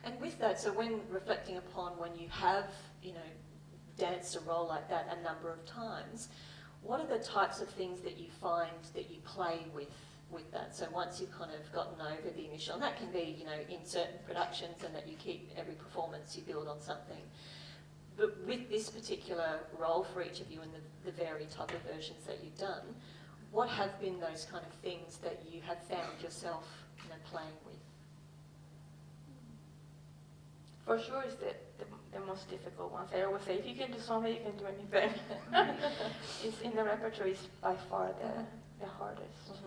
And with that, so when reflecting upon when you have, danced a role like that a number of times, what are the types of things that you find that you play with that? So once you've kind of gotten over the initial, and that can be, in certain productions, and that you keep every performance, you build on something. But with this particular role for each of you and the varied type of versions that you've done, what have been those kind of things that you have found yourself, playing with? For sure, it's the most difficult ones. I always say, if you can do something, you can do anything. It's in the repertoire is by far the hardest.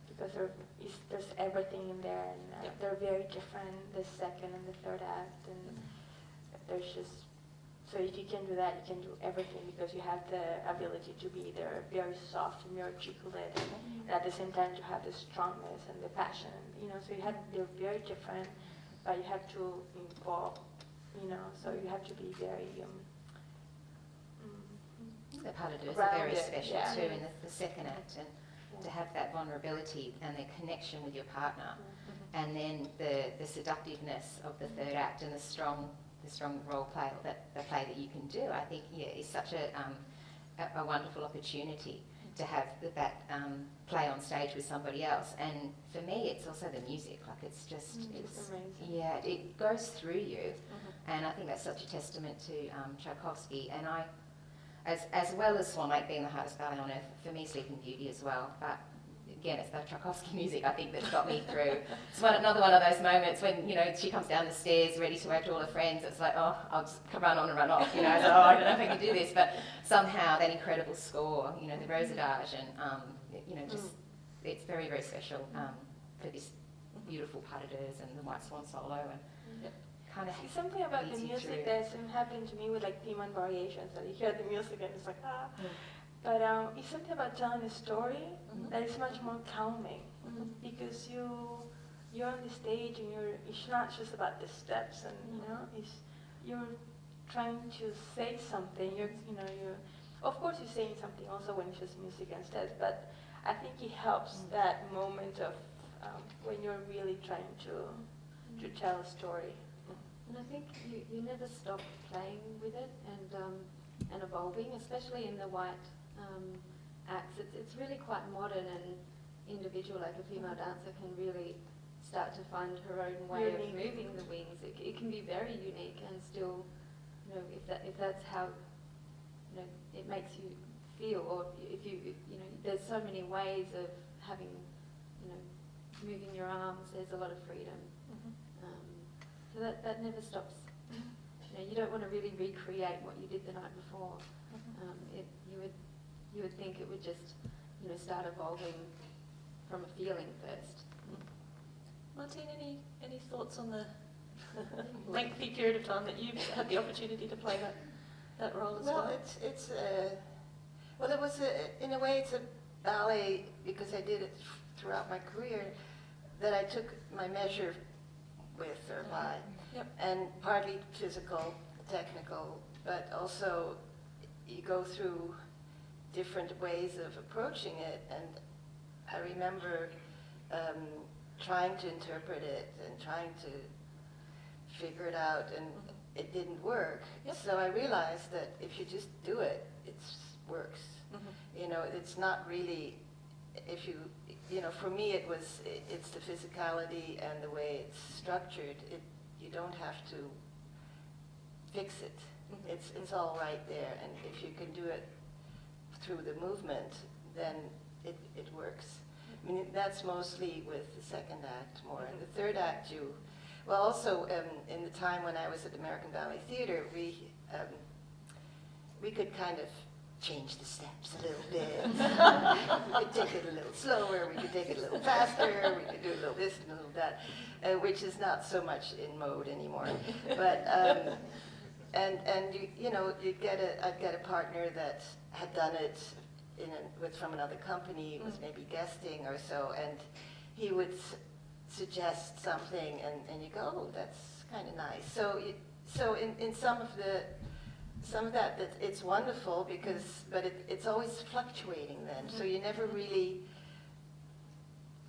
Because there's everything in there, and they're very different, the second and the third act, and there's just, so if you can do that, you can do everything, because you have the ability to be either very soft and very articulate, and at the same time to have the strongness and the passion, so they're very different, but you have to involve, so you have to be very the part of it is very special yeah. too in the second act, and to have that vulnerability and the connection with your partner, and then the seductiveness of the third act and the strong role play, or the play that you can do, I think, is such a wonderful opportunity to have that play on stage with somebody else. And for me, it's also the music. Like, it's just, it's amazing. Yeah, it goes through you, and I think that's such a testament to Tchaikovsky. And as well as Swan Lake being the hardest ballet on earth, for me, Sleeping Beauty as well. But again, it's the Tchaikovsky music, I think, that's got me through. It's another one of those moments when, she comes down the stairs ready to wave to all her friends. It's like, oh, I'll just run on and run off, so, I don't know if I can do this. But somehow that incredible score, the Rose Adage, and, just, it's very, very special for this beautiful pas de deux and the White Swan solo, and kind of See, something about the music that's happened to me with like theme and variations, that you hear the music and it's like, But it's something about telling a story that is much more calming, because you're on the stage and it's not just about the steps, and you're trying to say something. You're of course you're saying something also when it's just music and steps, but I think it helps that moment of when you're really trying to tell a story. And I think you never stop playing with it and evolving, especially in the white acts. It's really quite modern and individual. Like a female dancer can really start to find her own way of moving the wings. It can be very unique, and still, if that's how it makes you feel, or if there's so many ways of having, moving your arms. There's a lot of freedom. So that never stops. You don't want to really recreate what you did the night before. You would think it would just, start evolving from a feeling first. Martine, any thoughts on the lengthy period of time that you've had the opportunity to play that role as well? Well, it was in a way it's a ballet, because I did it throughout my career, that I took my measure with or by, and partly physical, technical, but also you go through different ways of approaching it, and I remember trying to interpret it and trying to figure it out, and it didn't work. So I realized that if you just do it, it works. It's not really, if you, for me it's the physicality and the way it's structured. You don't have to fix it. It's all right there, and if you can do it through the movement, then it works. I mean, that's mostly with the second act more. And the third act, also in the time when I was at American Ballet Theatre, we could kind of change the steps a little bit. We could take it a little slower, we could take it a little faster, we could do a little this and a little that, which is not so much in mode anymore. But and I'd get a partner that had done it from another company, was maybe guesting or so, and he would suggest something, and you go, oh, that's kind of nice. So in some of that it's wonderful, but it's always fluctuating then, so you never really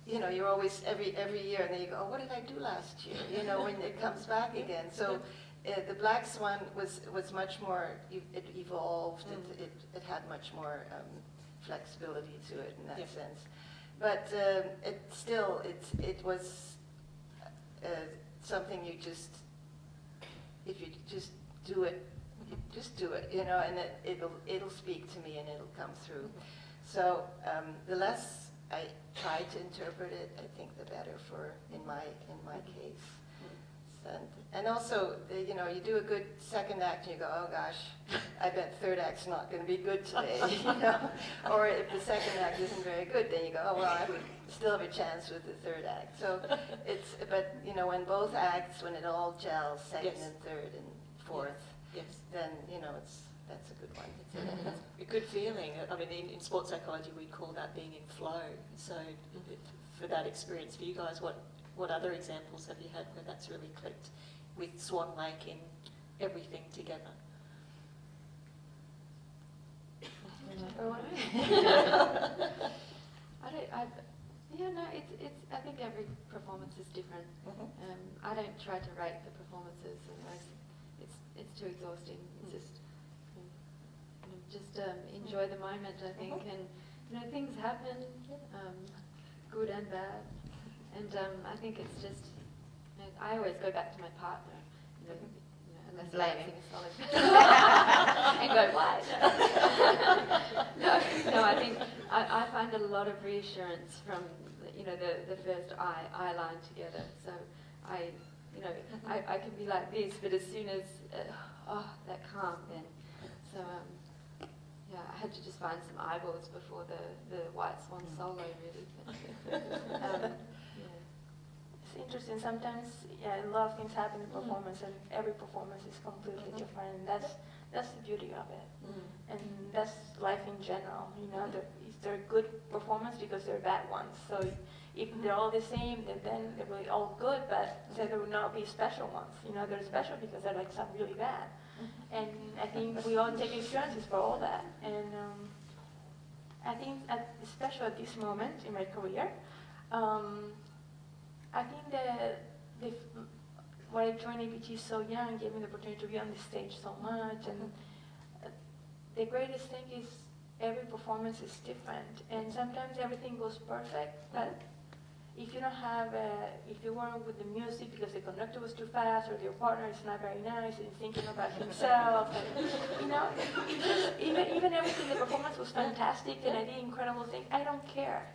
you know, you're always every year, and then you go, oh, what did I do last year? You know, when it comes back again. So the Black Swan was much more, it evolved, it had much more flexibility to it in that sense. But it was something you just, if you just do it, you just do it, you know, and it'll speak to me and it'll come through. So the less I try to interpret it, I think the better in my case. And also, you know, you do a good second act and you go, oh gosh, I bet third act's not going to be good today, you know. Or if the second act isn't very good, then you go, oh well, I would still have a chance with the third act. So but you know, when both acts, when it all gels, second and third and fourth, then you know that's a good one. It's a good feeling. I mean, in sports psychology, we'd call that being in flow. So for that experience, for you guys, what other examples have you had where that's really clicked with Swan Lake in everything together? I think every performance is different. I don't try to rate the performances, it's too exhausting. It's just enjoy the moment, I think, and you know, things happen, good and bad, and I think it's just, you know, I always go back to my partner, you know, unless Blaming. and go, why? no, I think I find a lot of reassurance from, you know, the first eye line together. So I can be like this, but as soon as, that calm then. So, yeah, I had to just find some eyeballs before the White Swan solo, really. But, It's interesting. Sometimes, a lot of things happen in performance, and every performance is completely different. And that's the beauty of it, and that's life in general. You know, they're good performance because they're bad ones. So if they're all the same, then they're really all good. But there will not be special ones. You know, they're special because they're like some really bad. And I think we all take insurances for all that. And I think, especially at this moment in my career, I think that when I joined ABT so young, gave me the opportunity to be on the stage so much. And the greatest thing is every performance is different. And sometimes everything goes perfect, but if you don't have, if you weren't with the music because the conductor was too fast, or your partner is not very nice and thinking about himself, and, you know, even everything, the performance was fantastic and I did incredible things, I don't care.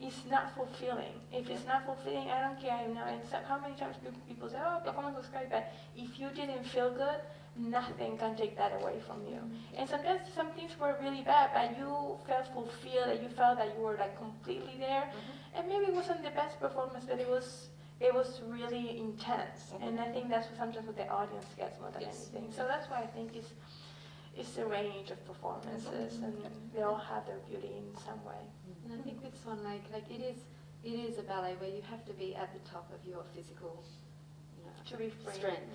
It's not fulfilling. If it's not fulfilling, I don't care. You know, and so how many times people say, oh, performance was great, but if you didn't feel good, nothing can take that away from you. And sometimes some things were really bad, but you felt fulfilled, and you felt that you were like completely there. And maybe it wasn't the best performance, but it was really intense. And I think that's sometimes what the audience gets more than anything. So that's why I think it's a range of performances, and they all have their beauty in some way. And I think with Swan Lake, like it is a ballet where you have to be at the top of your physical, you know, strength.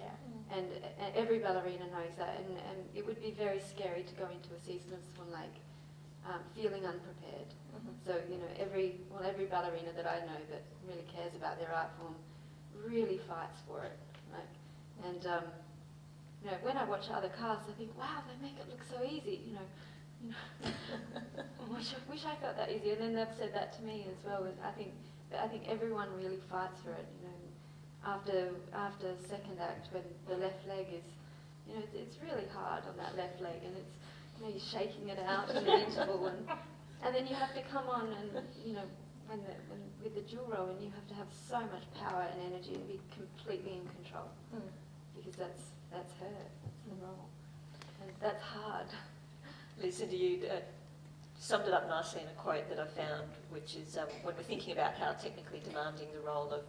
And every ballerina knows that. And it would be very scary to go into a season of Swan Lake feeling unprepared. So, you know, every ballerina that I know that really cares about their art form really fights for it. Like, and you know, when I watch other casts, I think, wow, they make it look so easy. You know, wish I felt that easy. And then they've said that to me as well. I think everyone really fights for it. You know, after second act, when the left leg is, you know, it's really hard on that left leg, and it's, you know, you're shaking it out in the interval, and then you have to come on and, you know, when with the dual row, and you have to have so much power and energy and be completely in control, because that's her, that's the role, and that's hard. Lucinda, you summed it up nicely in a quote that I found, which is when we're thinking about how technically demanding the role of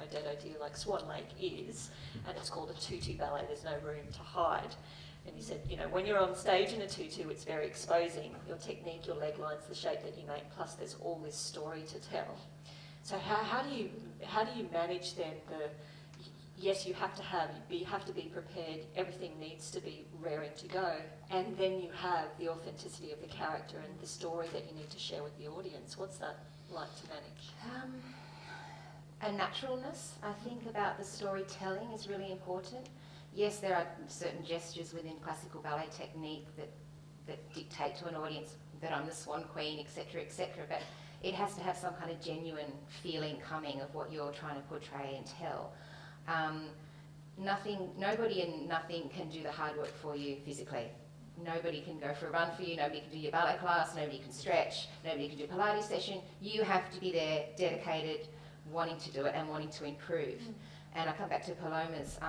a dead idea like Swan Lake is, and it's called a tutu ballet, there's no room to hide. And you said, you know, when you're on stage in a tutu, it's very exposing. Your technique, your leg lines, the shape that you make, plus there's all this story to tell. So how do you manage then yes, you have to be prepared, everything needs to be raring to go, and then you have the authenticity of the character and the story that you need to share with the audience. What's that like to manage? A naturalness, I think, about the storytelling is really important. Yes, there are certain gestures within classical ballet technique that dictate to an audience that I'm the Swan Queen, etc., but it has to have some kind of genuine feeling coming of what you're trying to portray and tell. Nobody and nothing can do the hard work for you physically. Nobody can go for a run for you, nobody can do your ballet class, nobody can stretch, nobody can do a Pilates session. You have to be there, dedicated, wanting to do it and wanting to improve. And I come back to Paloma's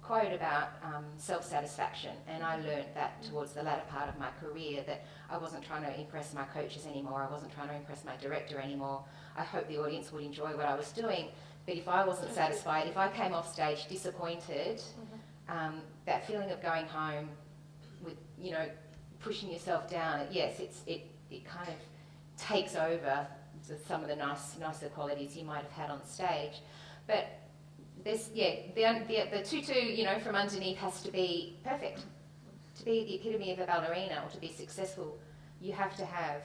quote about self-satisfaction, and I learned that towards the latter part of my career, that I wasn't trying to impress my coaches anymore, I wasn't trying to impress my director anymore. I hoped the audience would enjoy what I was doing, but if I wasn't satisfied, if I came off stage disappointed, that feeling of going home with, you know, pushing yourself down, yes, it kind of takes over some of the nicer qualities you might have had on stage. But there's, the tutu, you know, from underneath has to be perfect. To be the epitome of a ballerina or to be successful, you have to have,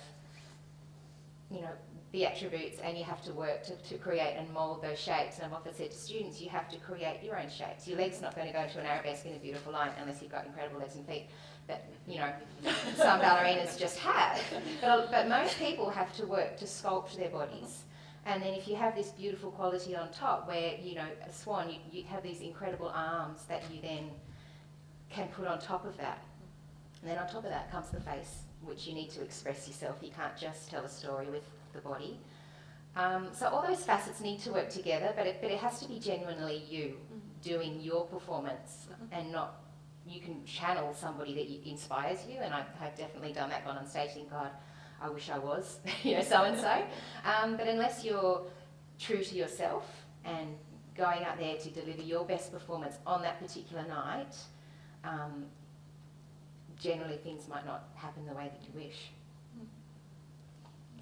you know, the attributes, and you have to work to create and mould those shapes. And I've often said to students, you have to create your own shapes. Your leg's not going to go into an arabesque in a beautiful line unless you've got incredible legs and feet. That, you know, some ballerinas just have. But most people have to work to sculpt their bodies. And then if you have this beautiful quality on top where, you know, a swan, you have these incredible arms that you then can put on top of that. And then on top of that comes the face, which you need to express yourself. You can't just tell a story with the body. So all those facets need to work together, but it has to be genuinely you doing your performance, and not, you can channel somebody that inspires you, and I've definitely done that, gone on stage thinking, God, I wish I was, you know, so-and-so. But unless you're true to yourself and going out there to deliver your best performance on that particular night, generally things might not happen the way that you wish.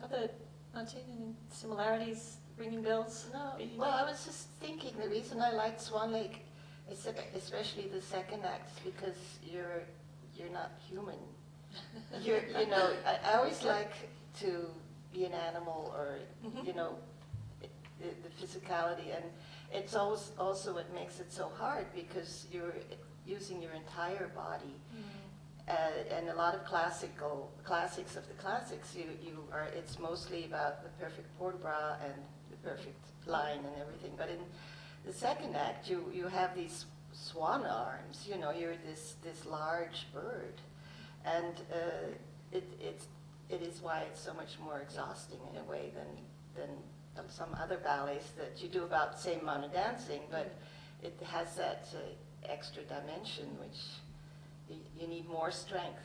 Other, Martine, any similarities, ringing bells? No, well, I was just thinking the reason I liked Swan Lake, especially the second act, is because you're not human. You know, I always like to be an animal, or you know, the physicality, and it's always also what makes it so hard, because you're using your entire body. And a lot of classics of the classics, it's mostly about the perfect port bras and the perfect line and everything. But in the second act, you have these swan arms. You know, you're this large bird, and it is why it's so much more exhausting in a way than some other ballets that you do about the same amount of dancing, but it has that extra dimension which you need more strength.